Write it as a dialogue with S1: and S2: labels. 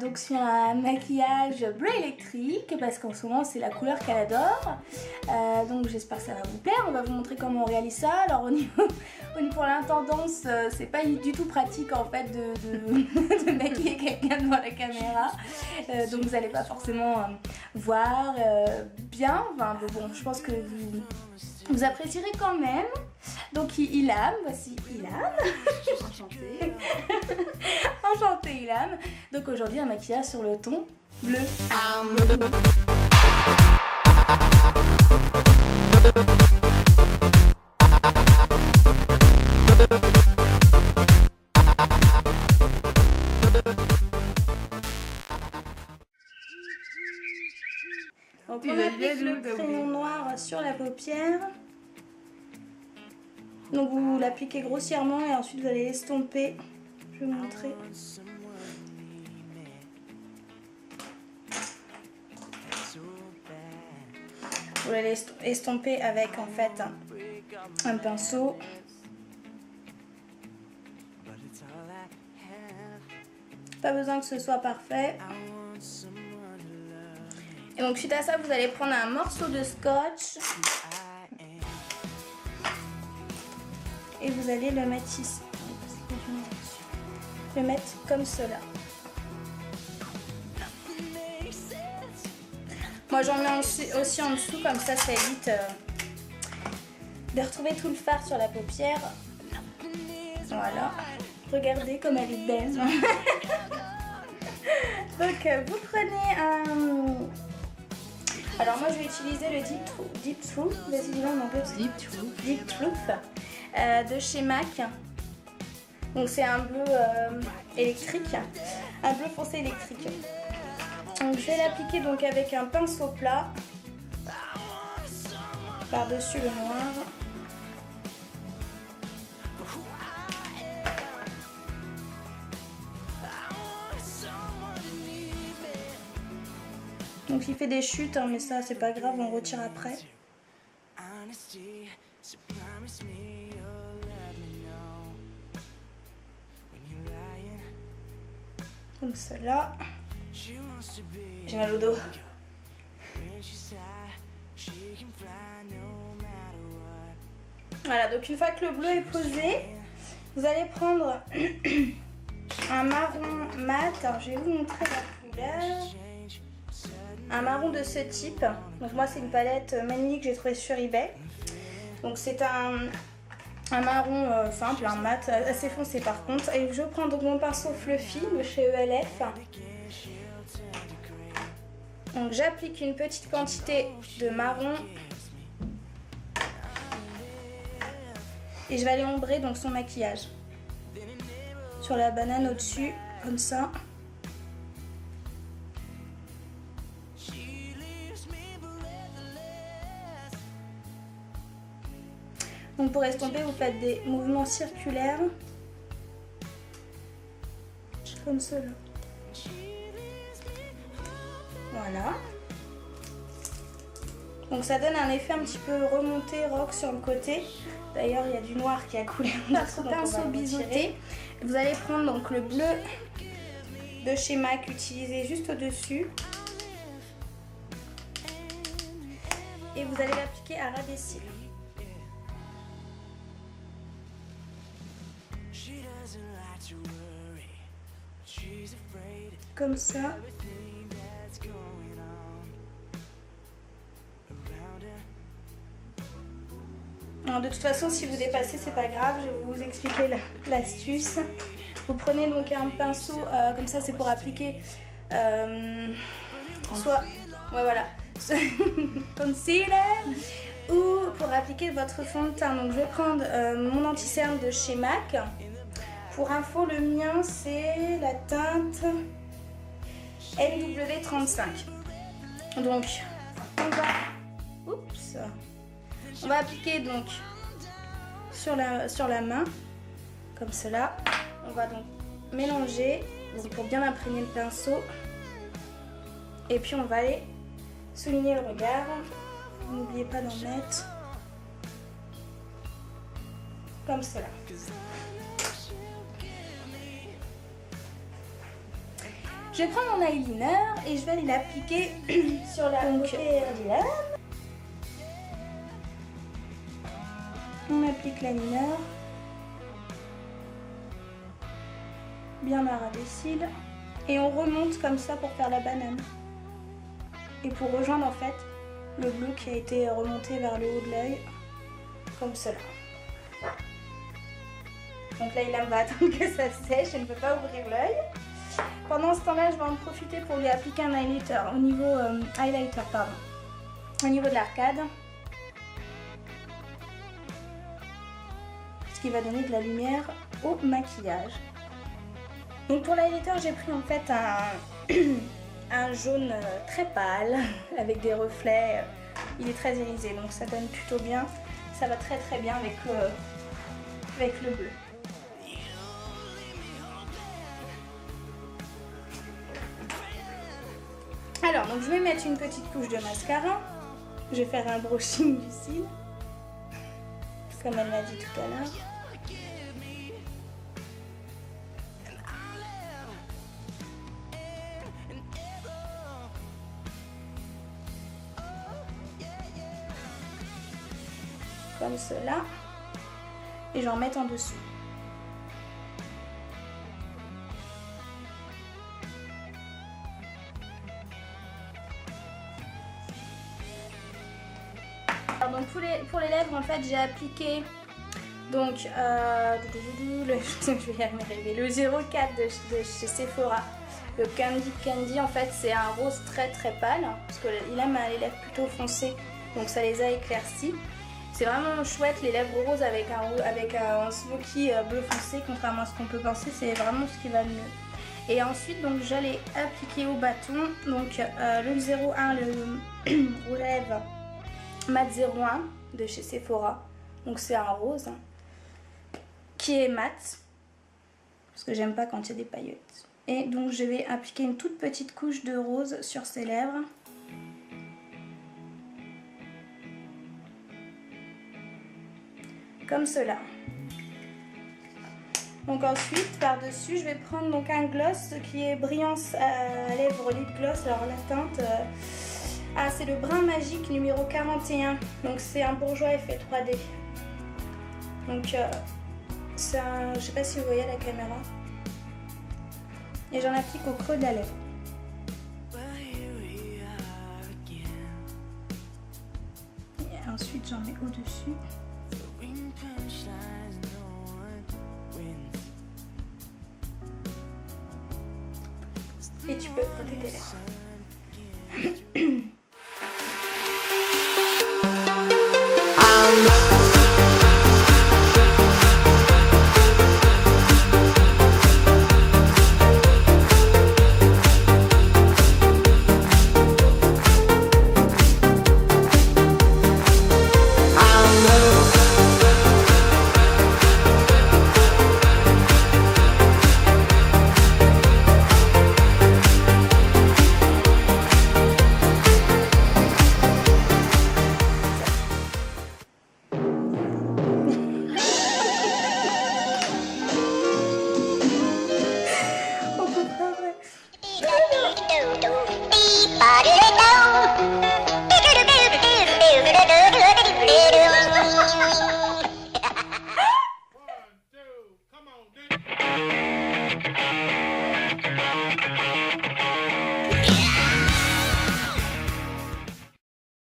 S1: donc sur un maquillage bleu électrique parce qu'en ce moment c'est la couleur qu'elle adore. Donc j'espère que ça va vous plaire. On va vous montrer comment on réalise ça. Alors au niveau pour l'intendance, c'est pas du tout pratique en fait de maquiller quelqu'un devant la caméra. Donc vous n'allez pas forcément voir bien. Enfin, bon, je pense que vous apprécierez quand même. Donc Ilham, voici Ilham.
S2: Enchantée.
S1: Enchantée Ilham. Donc aujourd'hui un maquillage sur le ton bleu. Donc on applique le crayon noir sur la paupière. Donc vous l'appliquez grossièrement et ensuite vous allez estomper. Je vais vous montrer. Vous allez estomper avec en fait un pinceau. Pas besoin que ce soit parfait. Et donc suite à ça, vous allez prendre un morceau de scotch et vous allez le mettre ici. Le mettre comme cela. Moi j'en mets aussi en dessous, comme ça évite de retrouver tout le fard sur la paupière. Voilà. Regardez comme elle est belle. Donc vous prenez un... Alors moi je vais utiliser le Deep Truth, vas-y dis-le en anglais. Deep Truth de chez MAC. Donc c'est un bleu électrique, un bleu foncé électrique. Donc je vais l'appliquer donc avec un pinceau plat par-dessus le noir. Donc il fait des chutes, hein, mais ça c'est pas grave, on retire après. Comme cela. J'ai mal au dos. Voilà, donc une fois que le bleu est posé, vous allez prendre un marron mat. Alors je vais vous montrer la couleur. Un marron de ce type. Donc moi c'est une palette Manly que j'ai trouvée sur eBay. Donc c'est un marron simple, un mat, assez foncé par contre. Et je prends donc mon pinceau Fluffy de chez ELF. Donc j'applique une petite quantité de marron. Et je vais aller ombrer donc son maquillage. Sur la banane au-dessus, comme ça. Donc pour estomper, vous faites des mouvements circulaires, comme cela. Voilà. Donc ça donne un effet un petit peu remonté, rock sur le côté. D'ailleurs, il y a du noir qui a coulé en dessous, donc pinceau biseauté. Vous allez prendre donc le bleu de chez MAC, utilisé juste au-dessus. Et vous allez l'appliquer à ras des cils. Comme ça. Alors, de toute façon, si vous dépassez, c'est pas grave, je vais vous expliquer l'astuce. Vous prenez donc un pinceau, comme ça c'est pour appliquer soit, ouais voilà, concealer ou pour appliquer votre fond de teint. Donc je vais prendre mon anti-cerne de chez MAC. Pour info, le mien c'est la teinte NW35. Donc on va appliquer donc sur la main comme cela. On va donc mélanger donc pour bien imprégner le pinceau et puis on va aller souligner le regard. N'oubliez pas d'en mettre comme cela. Je vais prendre mon eyeliner et je vais aller l'appliquer sur la côté de l'âme. On applique l'eyeliner. Bien à ras des cils. Et on remonte comme ça pour faire la banane. Et pour rejoindre en fait le bleu qui a été remonté vers le haut de l'œil. Comme cela. Donc là, il va attendre que ça sèche, je ne peux pas ouvrir l'œil. Pendant ce temps-là, je vais en profiter pour lui appliquer un highlighter au niveau, au niveau de l'arcade. Ce qui va donner de la lumière au maquillage. Donc pour l'highlighter, j'ai pris en fait un jaune très pâle avec des reflets. Il est très irisé, donc ça donne plutôt bien. Ça va très très bien avec le bleu. Alors, donc je vais mettre une petite couche de mascara. Je vais faire un brushing du cil, comme elle m'a dit tout à l'heure. Comme cela. Et j'en mets en dessous. Alors donc pour les lèvres, en fait, j'ai appliqué donc je vais y arriver, le 04 de chez Sephora. Le Candy, en fait, c'est un rose très très pâle parce qu'il aime les lèvres plutôt foncées, donc ça les a éclaircies. C'est vraiment chouette, les lèvres roses avec un smoky bleu foncé, contrairement à ce qu'on peut penser, c'est vraiment ce qui va le mieux. Et ensuite, donc j'allais appliquer au bâton donc le 01, le rouge à lèvres mat 01 de chez Sephora. Donc c'est un rose qui est mat parce que j'aime pas quand il y a des paillettes. Et donc je vais appliquer une toute petite couche de rose sur ses lèvres. Comme cela. Donc ensuite, par-dessus, je vais prendre donc un gloss qui est Brillance à lèvres Lip Gloss. Alors la teinte, c'est le Brin Magique numéro 41. Donc c'est un bourgeois effet 3D. Donc c'est un, je sais pas si vous voyez à la caméra. Et j'en applique au creux de la lèvre. Et ensuite j'en mets au-dessus. Et tu peux frotter tes lèvres.